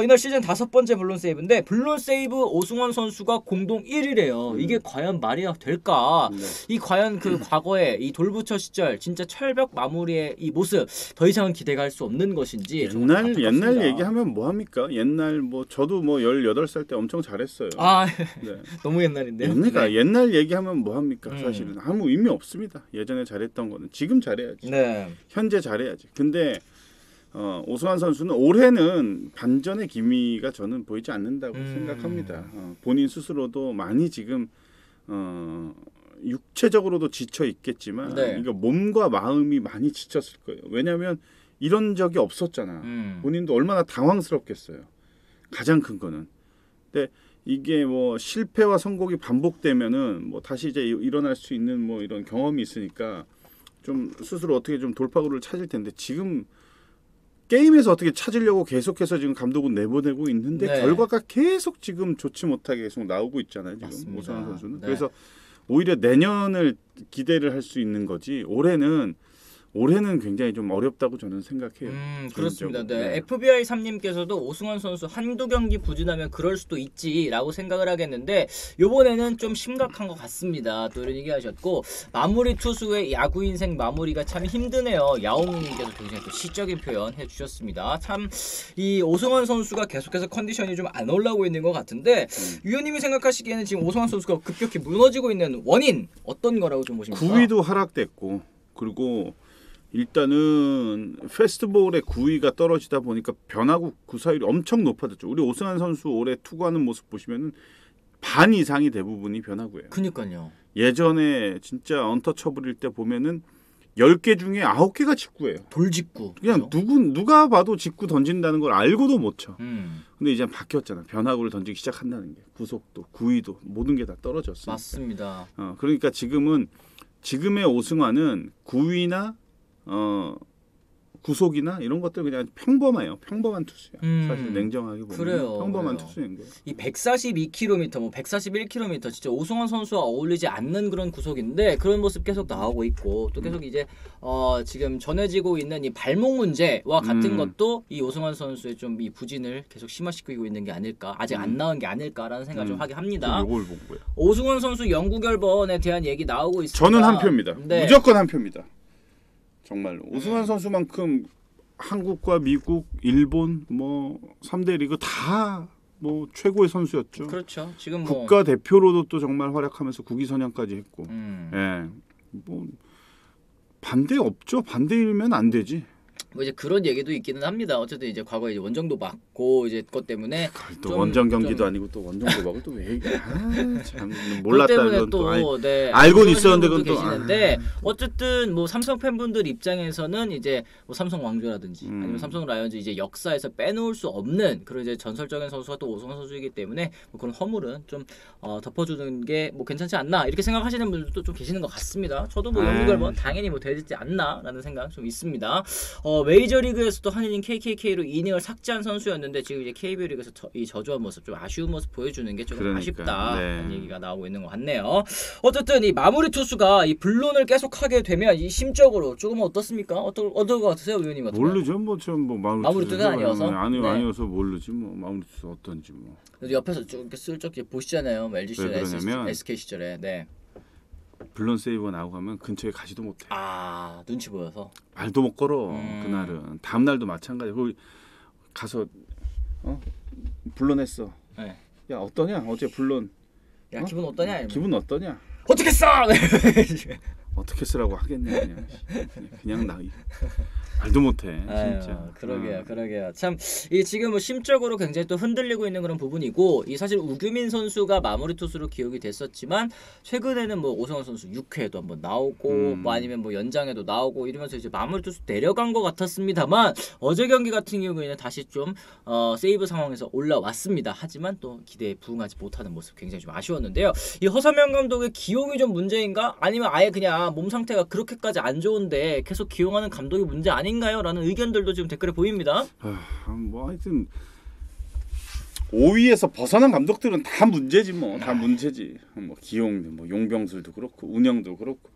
이날 시즌 5번째 블론 세이브인데 블론 세이브 오승환 선수가 공동 1위래요. 이게 과연 말이 될까? 이 과연 그 과거에 이 돌부처 시절 진짜 철벽 마무리의 이 모습 더 이상은 기대가 할 수 없는 것인지 옛날 얘기하면 뭐 합니까? 옛날 뭐 저도 뭐 18살 때 엄청 잘했어요. 네. 너무 옛날인데요. 옛날 얘기하면 뭐 합니까? 사실은 아무 의미 없습니다. 예전에 잘했던 거는 지금 잘해야지. 네. 현재 잘해야지. 근데 오승환 선수는 올해는 반전의 기미가 저는 보이지 않는다고 생각합니다. 본인 스스로도 많이 지금 육체적으로도 지쳐 있겠지만 이거 몸과 마음이 많이 지쳤을 거예요. 왜냐하면 이런 적이 없었잖아. 본인도 얼마나 당황스럽겠어요. 가장 큰 거는. 근데 이게 뭐 실패와 성공이 반복되면은 뭐 다시 이제 일어날 수 있는 뭐 이런 경험이 있으니까 좀 스스로 어떻게 좀 돌파구를 찾을 텐데 지금 게임에서 어떻게 찾으려고 계속해서 지금 감독은 내보내고 있는데 결과가 계속 지금 좋지 못하게 계속 나오고 있잖아요. 지금 오승환 선수는. 그래서 오히려 내년을 기대를 할 수 있는 거지 올해는 굉장히 좀 어렵다고 저는 생각해요. 그렇습니다. 네. FBI 3님께서도 오승환 선수 한두 경기 부진하면 그럴 수도 있지라고 생각을 하겠는데 이번에는 좀 심각한 것 같습니다. 또 이런 얘기하셨고 마무리 투수의 야구 인생 마무리가 참 힘드네요. 야옹님께서 굉장히 또 시적인 표현 해주셨습니다. 참 이 오승환 선수가 계속해서 컨디션이 좀 안 올라오고 있는 것 같은데 위원님이 생각하시기에는 지금 오승환 선수가 급격히 무너지고 있는 원인 어떤 거라고 좀 보십니까? 9위도 하락됐고 그리고 일단은 페스티벌의 구위가 떨어지다 보니까 변화구 구사율이 엄청 높아졌죠. 우리 오승환 선수 올해 투구하는 모습 보시면은 반 이상이 대부분이 변화구예요. 그니까요. 예전에 진짜 언터처블일 때 보면은 10개 중에 9개가 직구예요. 돌직구. 그냥 그렇죠? 누가 봐도 직구 던진다는 걸 알고도 못 쳐. 근데 이제 바뀌었잖아. 변화구를 던지기 시작한다는 게. 구속도, 구위도 모든 게 다 떨어졌어. 맞습니다. 그러니까 지금의 오승환은 구위나 구속이나 이런 것들 그냥 평범해요. 평범한 투수야. 사실 냉정하게 보면 그래요, 평범한 그래요. 투수인 거예요. 이 142km, 뭐 141km 진짜 오승환 선수와 어울리지 않는 그런 구속인데 그런 모습 계속 나오고 있고 또 계속 이제 지금 전해지고 있는 이 발목 문제와 같은 것도 이 오승환 선수의 좀 이 부진을 계속 심화시키고 있는 게 아닐까, 아직 안 나은 게 아닐까라는 생각을 좀 하게 합니다. 이걸 보고요. 오승환 선수 영구 결번에 대한 얘기 나오고 있습니다. 저는 한 표입니다. 네. 무조건 한 표입니다. 정말로 오승환 선수만큼 한국과 미국, 일본 뭐 3대 리그 다 뭐 최고의 선수였죠. 그렇죠. 지금 뭐 국가 대표로도 또 정말 활약하면서 국위 선양까지 했고, 예, 뭐 반대 없죠. 반대이면 안 되지. 뭐 이제 그런 얘기도 있기는 합니다. 어쨌든 이제 과거에 이제 원정도 맞고 이제 그것 때문에 또 원정 경기도 아니고 또 원정 도박을 또 왜 얘기해? 참 몰랐다. 그것 때문에 이건 또 네, 알고는 있었는데 그건 분도 또 계시는데 어쨌든 뭐 삼성 팬분들 입장에서는 이제 뭐 삼성 왕조라든지 아니면 삼성 라이온즈 이제 역사에서 빼놓을 수 없는 그런 이제 전설적인 선수가 또 오승환 선수이기 때문에 뭐 그런 허물은 좀 덮어주는 게 뭐 괜찮지 않나 이렇게 생각하시는 분들도 좀 계시는 것 같습니다. 저도 뭐 영구결번 당연히 뭐 되지 않나라는 생각 좀 있습니다. 메이저리그에서도 한일인 KKK로 이닝을 삭제한 선수였는데 지금 이제 KBO 리그에서 이 저조한 모습, 좀 아쉬운 모습 보여주는 게 조금 그러니까, 아쉽다는 네. 얘기가 나오고 있는 것 같네요. 어쨌든 이 마무리 투수가 이 불론을 계속하게 되면 이 심적으로 조금 어떻습니까? 어떨 것 같으세요, 의원님 같은 경우는? 모르죠. 뭐 좀 뭐 마무리 투수는 아니어서? 네. 아니어서 모르지 뭐 마무리 투수 어떤지 뭐. 그래도 옆에서 쭉 이렇게 슬쩍 보시잖아요, LG 시절, 왜 그러냐면 SK 시절에. 네. 블론 세이버 나오고 하면 근처에 가지도 못해. 눈치 보여서. 말도 못 걸어. 그날은 다음 날도 마찬가지. 거기 가서 블론 했어. 네. 야 어떠냐? 어제 블론. 야 기분 어떠냐? 이러면. 기분 어떠냐? 어떻게 써? 어떻게 쓰라고 하겠냐 그냥 나 말도 못해 진짜. 그러게요. 참 이 지금 뭐 심적으로 굉장히 또 흔들리고 있는 그런 부분이고 이 사실 우규민 선수가 마무리 투수로 기억이 됐었지만 최근에는 뭐 오승환 선수 6회에도 한번 나오고 뭐 아니면 뭐 연장에도 나오고 이러면서 이제 마무리 투수 내려간 것 같았습니다만 어제 경기 같은 경우에는 다시 좀 세이브 상황에서 올라왔습니다. 하지만 또 기대에 부응하지 못하는 모습 굉장히 좀 아쉬웠는데요. 이 허삼영 감독의 기용이 좀 문제인가? 아니면 아예 그냥 몸 상태가 그렇게까지 안 좋은데 계속 기용하는 감독이 문제 아닌가요? 라는 의견들도 지금 댓글에 보입니다. 뭐 하여튼 5위에서 벗어난 감독들은 다 문제지 뭐. 다 문제지. 뭐 기용, 뭐 용병술도 그렇고 운영도 그렇고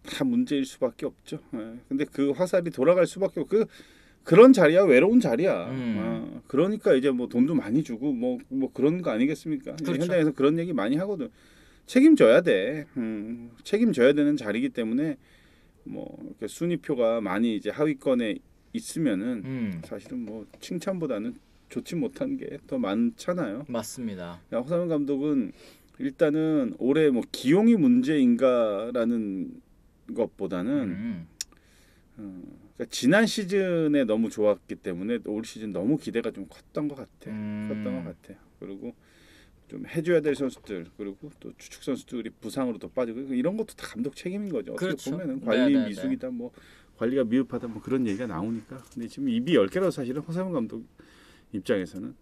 다 문제일 수밖에 없죠. 근데 그 화살이 돌아갈 수밖에 없고 그런 자리야 외로운 자리야. 그러니까 이제 뭐 돈도 많이 주고 뭐 그런 거 아니겠습니까? 그렇죠. 현장에서 그런 얘기 많이 하거든. 책임져야 돼. 책임져야 되는 자리이기 때문에 뭐 이렇게 순위표가 많이 이제 하위권에 있으면은 사실은 뭐 칭찬보다는 좋지 못한 게 더 많잖아요. 맞습니다. 허삼영 감독은 일단은 올해 뭐 기용이 문제인가라는 것보다는 그러니까 지난 시즌에 너무 좋았기 때문에 올 시즌 너무 기대가 좀 컸던 것 같아. 그리고 좀 해줘야 될 선수들 그리고 또 주축 선수들이 부상으로 더 빠지고 이런 것도 다 감독 책임인 거죠. 어떻게 그렇죠. 보면은 관리 미숙이다 뭐 관리가 미흡하다 뭐 그런 얘기가 나오니까. 근데 지금 입이 10개라서 사실은 허삼영 감독 입장에서는.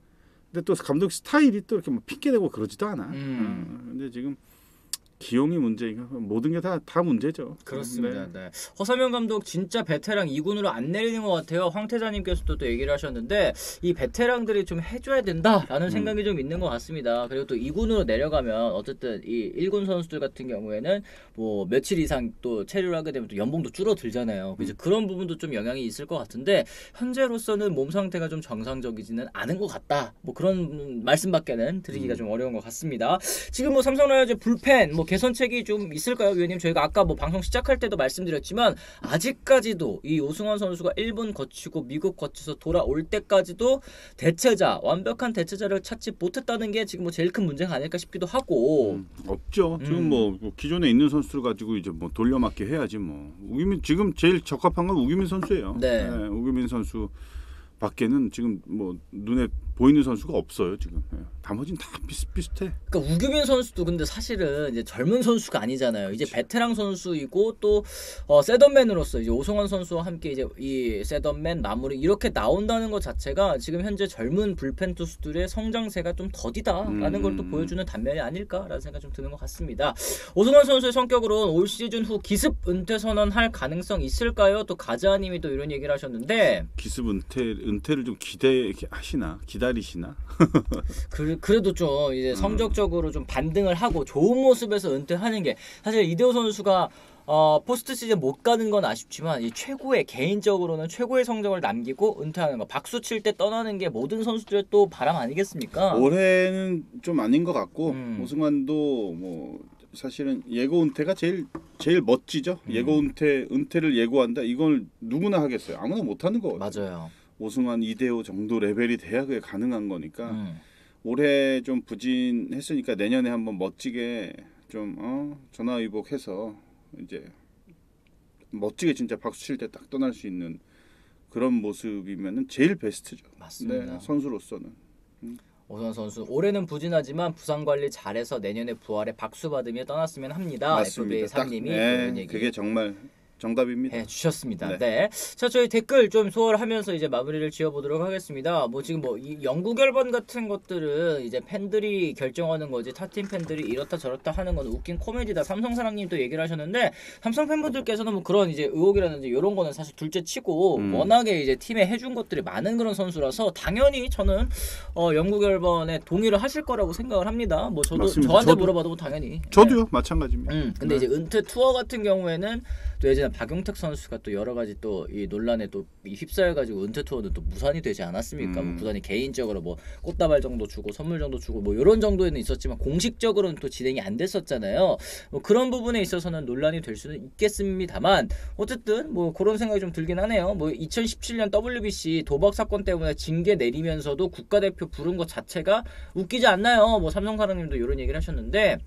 근데 또 감독 스타일이 또 이렇게 뭐 핑계 대고 그러지도 않아. 근데 지금 기용이 문제인가 모든 게 다 문제죠. 그렇습니다. 네. 허삼영 감독 진짜 베테랑 2군으로 안 내리는 것 같아요. 황태자님께서도 또 얘기를 하셨는데 이 베테랑들이 좀 해줘야 된다라는 생각이 좀 있는 것 같습니다. 그리고 또 2군으로 내려가면 어쨌든 이 1군 선수들 같은 경우에는 뭐 며칠 이상 또 체류를 하게 되면 또 연봉도 줄어들잖아요. 그래서 그런 부분도 좀 영향이 있을 것 같은데 현재로서는 몸 상태가 좀 정상적이지는 않은 것 같다. 뭐 그런 말씀밖에는 드리기가 좀 어려운 것 같습니다. 지금 뭐 삼성 라이온즈 불펜 뭐 개선책이 좀 있을까요, 위원님? 저희가 아까 뭐 방송 시작할 때도 말씀드렸지만 아직까지도 이 오승환 선수가 일본 거치고 미국 거쳐서 돌아올 때까지도 완벽한 대체자를 찾지 못했다는 게 지금 뭐 제일 큰 문제가 아닐까 싶기도 하고. 없죠. 지금 뭐 기존에 있는 선수를 가지고 이제 뭐 돌려막기 해야지 뭐. 우기민 지금 제일 적합한 건 우기민 선수예요. 네. 우기민 선수 밖에는 지금 뭐 눈에 보이는 선수가 없어요 지금. 나머지는 다 비슷비슷해. 그러니까 우규민 선수도 근데 사실은 이제 젊은 선수가 아니잖아요. 이제 베테랑 선수이고 또 셋업맨으로서 이제 오승환 선수와 함께 이제 이 셋업맨 마무리 이렇게 나온다는 것 자체가 지금 현재 젊은 불펜 투수들의 성장세가 좀 더디다라는 걸 또 보여주는 단면이 아닐까라는 생각 좀 드는 것 같습니다. 오승환 선수의 성격으로는 올 시즌 후 기습 은퇴 선언할 가능성 있을까요? 또 가자님이 또 이런 얘기를 하셨는데 기습 은퇴를 좀 기다리시나? 그래도 좀 이제 성적적으로 좀 반등을 하고 좋은 모습에서 은퇴하는 게 사실 이대호 선수가 포스트 시즌 못 가는 건 아쉽지만 이 개인적으로는 최고의 성적을 남기고 은퇴하는 거 박수 칠 때 떠나는 게 모든 선수들의 또 바람 아니겠습니까? 올해는 좀 아닌 것 같고 오승환도 뭐 사실은 예고 은퇴가 제일 멋지죠. 예고 은퇴를 예고한다. 이걸 누구나 하겠어요. 아무나 못 하는 거거든요. 맞아요. 오승환, 이대호 정도 레벨이 돼야 그게 가능한 거니까 올해 좀 부진했으니까 내년에 한번 멋지게 좀 전화위복해서 이제 멋지게 진짜 박수 칠 때 딱 떠날 수 있는 그런 모습이면은 제일 베스트죠. 맞습니다. 네, 선수로서는. 오승환 선수 올해는 부진하지만 부상 관리 잘해서 내년에 부활에 박수 받으며 떠났으면 합니다. 맞습니다. FBA 3님이 네, 그게 정말 정답입니다. 해 주셨습니다. 네. 네. 자, 저희 댓글 좀 소화를 하면서 이제 마무리를 지어보도록 하겠습니다. 뭐 지금 뭐 이 영구 결번 같은 것들은 이제 팬들이 결정하는 거지 타팀 팬들이 이렇다 저렇다 하는 건 웃긴 코미디다. 삼성사랑님 또 얘기를 하셨는데 삼성 팬분들께서는 뭐 그런 이제 의혹이라든지 이런 거는 사실 둘째치고 워낙에 이제 팀에 해준 것들이 많은 그런 선수라서 당연히 저는 영구 결번에 동의를 하실 거라고 생각을 합니다. 뭐 맞습니다. 저한테 물어봐도 뭐 당연히. 저도요. 네. 마찬가지입니다. 근데 이제 은퇴 투어 같은 경우에는 또 예전에 박용택 선수가 또 여러 가지 또 이 논란에 또 휩싸여가지고 은퇴 투어는 또 무산이 되지 않았습니까? 뭐 구단이 개인적으로 뭐 꽃다발 정도 주고 선물 정도 주고 뭐 이런 정도에는 있었지만 공식적으로는 또 진행이 안 됐었잖아요. 뭐 그런 부분에 있어서는 논란이 될 수는 있겠습니다만 어쨌든 뭐 그런 생각이 좀 들긴 하네요. 뭐 2017년 WBC 도박 사건 때문에 징계 내리면서도 국가대표 부른 것 자체가 웃기지 않나요? 뭐 삼성사랑님도 이런 얘기를 하셨는데.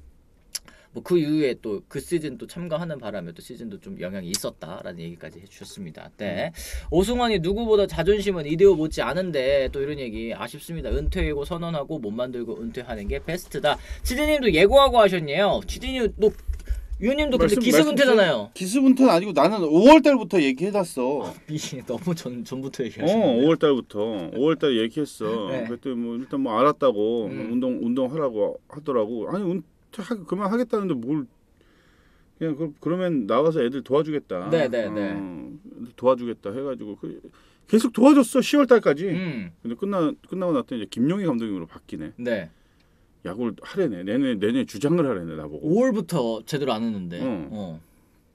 뭐 그 이후에 또 그 시즌 또 참가하는 바람에 또 시즌도 좀 영향이 있었다라는 얘기까지 해주셨습니다. 네. 오승환이 누구보다 자존심은 이대호 못지 않은데 또 이런 얘기 아쉽습니다. 은퇴 예고 선언하고 못 만들고 은퇴하는 게 베스트다. 치디님도 예고하고 하셨네요. 치디님 또 위원님도 근데 기습 은퇴잖아요. 기습 은퇴는 아니고 나는 5월 달부터 얘기해놨어. 너무 전부터 얘기하셨네. 5월 달부터 얘기했어. 네. 그때 뭐 일단 뭐 알았다고 운동하라고 하더라고. 아니 그만 하겠다는데 뭘 그냥 그러면 나가서 애들 도와주겠다. 네네네. 도와주겠다 해가지고 계속 도와줬어 10월 달까지. 근데 끝나고 났더니 이제 김용희 감독님으로 바뀌네. 네. 야구를 하래네. 내내 주장을 하래네 나보고. 5월부터 제대로 안 했는데.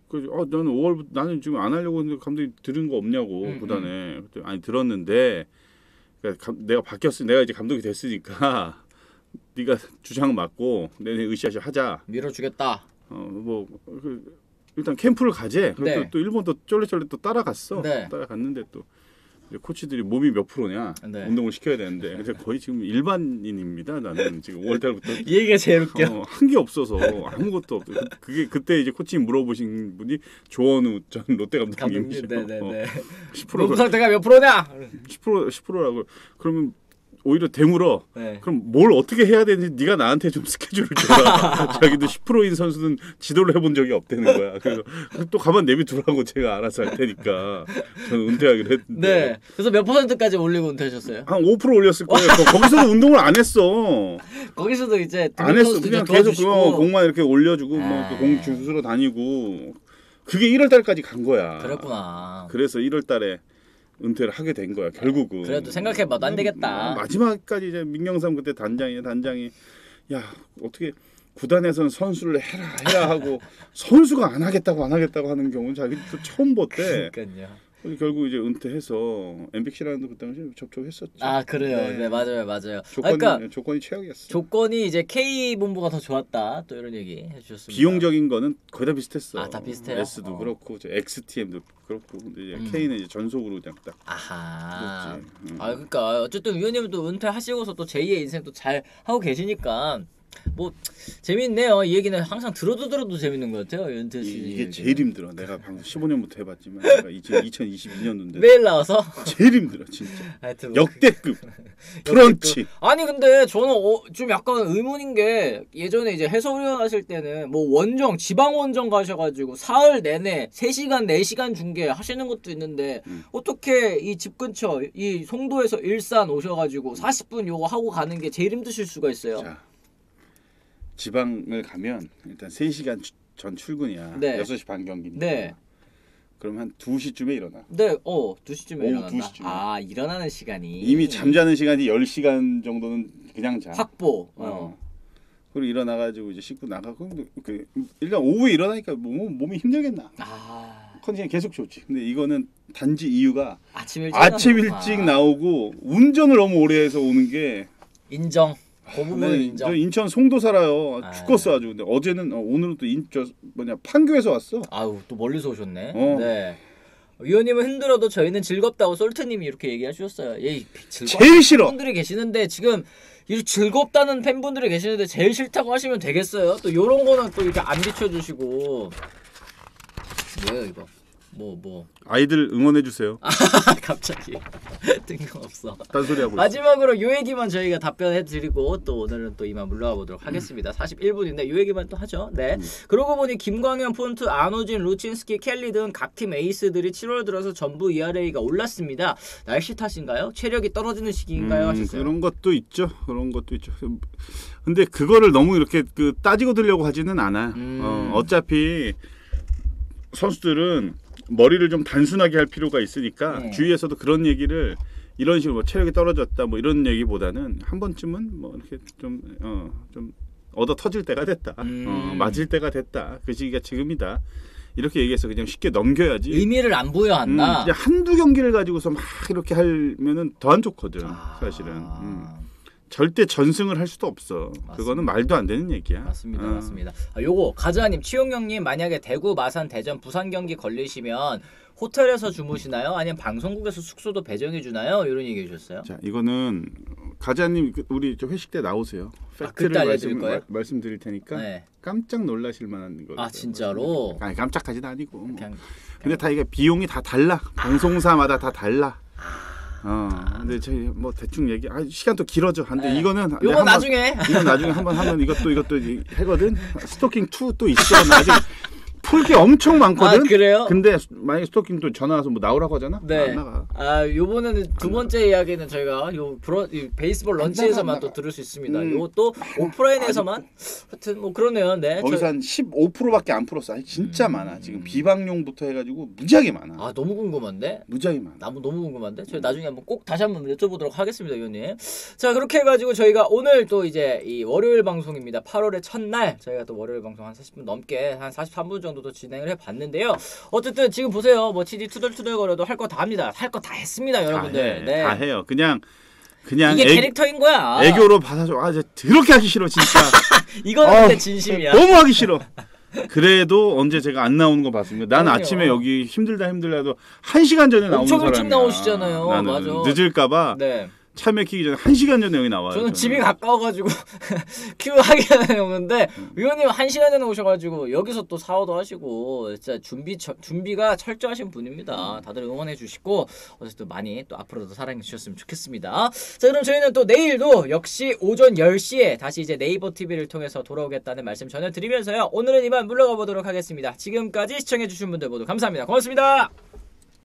그래서 나는 5월부터 나는 지금 안 하려고 했는데 감독이 들은 거 없냐고 구단에. 아니 들었는데 그러니까 내가 바뀌었으니 내가 이제 감독이 됐으니까. 네가 주장 맡고 내내 으쌰으쌰 하자. 밀어주겠다. 일단 캠프를 가재. 네. 또 일본도 쫄래쫄래 또 따라갔어. 네. 따라갔는데 또 이제 코치들이 몸이 몇 프로냐 네. 운동을 시켜야 되는데 근데 거의 지금 일반인입니다. 나는 지금 5월달부터 이 얘기가 제일 웃겨. 한 게 없어서 아무것도 없어. 그때 이제 코치님 물어보신 분이 조원우 전 롯데 감독님이시죠. 네네네. 10% 농구 상태가 몇 프로냐? 10%라고 그러면. 오히려 되물어. 네. 그럼 뭘 어떻게 해야 되는지 네가 나한테 좀 스케줄을 줘라. 자기도 10%인 선수는 지도를 해본 적이 없다는 거야. 그래서 또 가만 내비두라고 제가 알아서 할 테니까 저는 은퇴하기로 했는데. 네. 그래서 몇 %까지 올리고 은퇴하셨어요? 한 5% 올렸을 거예요. 거기서도 운동을 안 했어. 거기서도 이제 안 했어. 그냥 계속 공만 이렇게 올려주고 공 주스러 다니고 그게 1월 달까지 간 거야. 그랬구나. 그래서 1월 달에 은퇴를 하게 된 거야 결국은. 그래도 생각해봐도 안 되겠다. 마지막까지 이제 민경삼 그때 단장이 야 어떻게 구단에서는 선수를 해라 하고 선수가 안 하겠다고 하는 경우는 자기도 처음 봤대. 그러니까요. 결국 이제 은퇴해서 MBC라는 그 당시에 접촉했었죠. 아 그래요. 네, 맞아요. 조건이 최악이었어. 조건이 이제 K 본부가 더 좋았다. 또 이런 얘기 해주셨습니다. 비용적인 거는 거의 다 비슷했어. 아, 다 비슷해요? S도 그렇고 XTM도 그렇고 근데 이제 K는 이제 전속으로 그냥 딱. 아하. 그렇지. 아 그러니까 어쨌든 위원님도 은퇴하시고서 또 제2의 인생도 잘 하고 계시니까 뭐 재밌네요. 이 얘기는 항상 들어도 재밌는 것 같아요. 은퇴 씨 이게 제일 힘들어. 내가 방금 15년부터 해봤지만 내가 2022년도인데 매일 나와서 제일 힘들어 진짜. 하여튼 뭐 역대급 브런치. 아니 근데 저는 좀 약간 의문인 게 예전에 이제 해설위원 하실 때는 뭐 원정 지방 원정 가셔가지고 사흘 내내 3시간 4시간 중계 하시는 것도 있는데 어떻게 이 집 근처 이 송도에서 일산 오셔가지고 40분 요거 하고 가는 게 제일 힘드실 수가 있어요. 자, 지방을 가면 일단 3시간 전 출근이야. 네. 6시 반 경기니까. 네. 그럼 한 2시쯤에 일어나. 네, 2시쯤에 오후 일어난다. 2시쯤에. 아, 일어나는 시간이 이미 잠자는 시간이 10시간 정도는 그냥 자. 확보. 그리고 일어나가지고 이제 씻고 나가고 일단 오후에 일어나니까 몸이 힘들겠나. 컨디션이 계속 좋지. 근데 이거는 단지 이유가 아침 일찍 나오고 운전을 너무 오래 해서 오는 게 인정. 그 부분은 인정. 저 인천 송도 살아요. 아. 죽겠어 아주. 근데 어제는 오늘은 또 판교에서 왔어. 아유, 또 멀리서 오셨네. 어. 네. 위원님은 힘들어도 저희는 즐겁다고 솔트님이 이렇게 얘기해 주셨어요. 제일 싫어. 팬분들이 계시는데 지금 이 즐겁다는 팬분들이 계시는데 제일 싫다고 하시면 되겠어요. 또 요런 거는 또 이렇게 안 비춰주시고 뭐예요 이거? 뭐 아이들 응원해 주세요. 갑자기 뜬금없어. 딴소리하고 있어. 마지막으로 요 얘기만 저희가 답변해드리고 또 오늘은 또 이만 물러가 보도록 하겠습니다. 41분인데 요 얘기만 또 하죠. 네. 그러고 보니 김광현, 폰트, 안호진, 루친스키, 켈리 등 각 팀 에이스들이 7월 들어서 전부 ERA가 올랐습니다. 날씨 탓인가요? 체력이 떨어지는 시기인가요? 하셨어요. 그런 것도 있죠. 근데 그거를 너무 이렇게 따지고 들려고 하지는 않아. 어차피 선수들은 머리를 좀 단순하게 할 필요가 있으니까 주위에서도 그런 얘기를 이런 식으로 뭐 체력이 떨어졌다 뭐 이런 얘기보다는 한 번쯤은 뭐 이렇게 좀 얻어 터질 때가 됐다. 맞을 때가 됐다. 그 시기가 지금이다. 이렇게 얘기해서 그냥 쉽게 넘겨야지. 의미를 안 부여한다. 그냥 한두 경기를 가지고서 막 이렇게 하면은 더 안 좋거든. 사실은. 절대 전승을 할 수도 없어. 맞습니다. 그거는 말도 안 되는 얘기야. 맞습니다. 요거 가즈아님, 치용영님 만약에 대구, 마산, 대전, 부산 경기 걸리시면 호텔에서 주무시나요? 아니면 방송국에서 숙소도 배정해 주나요? 이런 얘기해 주셨어요. 자, 이거는 가즈아님 우리 회식 때 나오세요. 팩트를 말씀드릴 테니까 깜짝 놀라실 만한 거. 아 진짜로? 아니 깜짝까지는 아니고. 근데 다 이게 비용이 다 달라. 방송사마다 다 달라. 근데 저희 뭐 대충 시간 또 길어져. 근데 이거는 이건 나중에 한번 하면 이것도 하거든. 스토킹 2 또 있어. 아직 풀 게 엄청 많거든. 그래요? 근데 만약에 스토킹 또 전화 와서 뭐 나오라고 하잖아. 네. 안 나가. 요번에는 두 번째 이야기는 저희가 베이스볼 런치에서만 또 들을 수 있습니다. 요것도 오프라인에서만 하여튼 뭐 그러네요. 네. 거기서 한 15%밖에 안 풀었어. 진짜 많아. 지금 비방용부터 해가지고 무지하게 많아. 너무 궁금한데? 무지하게 많아. 너무 궁금한데? 저희 나중에 한번 꼭 다시 한번 여쭤보도록 하겠습니다, 위원님. 자, 그렇게 해가지고 저희가 오늘 또 이제 이 월요일 방송입니다. 8월의 첫날 저희가 또 월요일 방송 한 40분 넘게 한 43분 정도 도 진행을 해봤는데요. 어쨌든 지금 보세요. 뭐 치디 투덜투덜거려도 할 거 다 합니다. 할 거 다 했습니다, 여러분들. 다 해요. 그냥 이게 캐릭터인 거야. 애교로 받아줘. 더럽게 하기 싫어 진짜. 이거는 근데 진심이야. 너무 하기 싫어. 그래도 언제 제가 안 나오는 거 봤습니다. 난 아침에 여기 힘들다도 1시간 전에 나오는 사람이야. 엄청 일찍 나오시잖아요. 나는 맞아. 늦을까봐. 네. 차 막히기 전에 1시간 전에 여기 나와요. 저는 집이 가까워가지고 큐 하기 전에 오는데 위원님 1시간 전에 오셔가지고 여기서 또 사오도 하시고 진짜 준비가 철저하신 분입니다. 다들 응원해 주시고 어쨌든 많이 또 앞으로도 사랑해 주셨으면 좋겠습니다. 자, 그럼 저희는 또 내일도 역시 오전 10시에 다시 이제 네이버 TV를 통해서 돌아오겠다는 말씀 전해드리면서요. 오늘은 이만 물러가 보도록 하겠습니다. 지금까지 시청해 주신 분들 모두 감사합니다. 고맙습니다.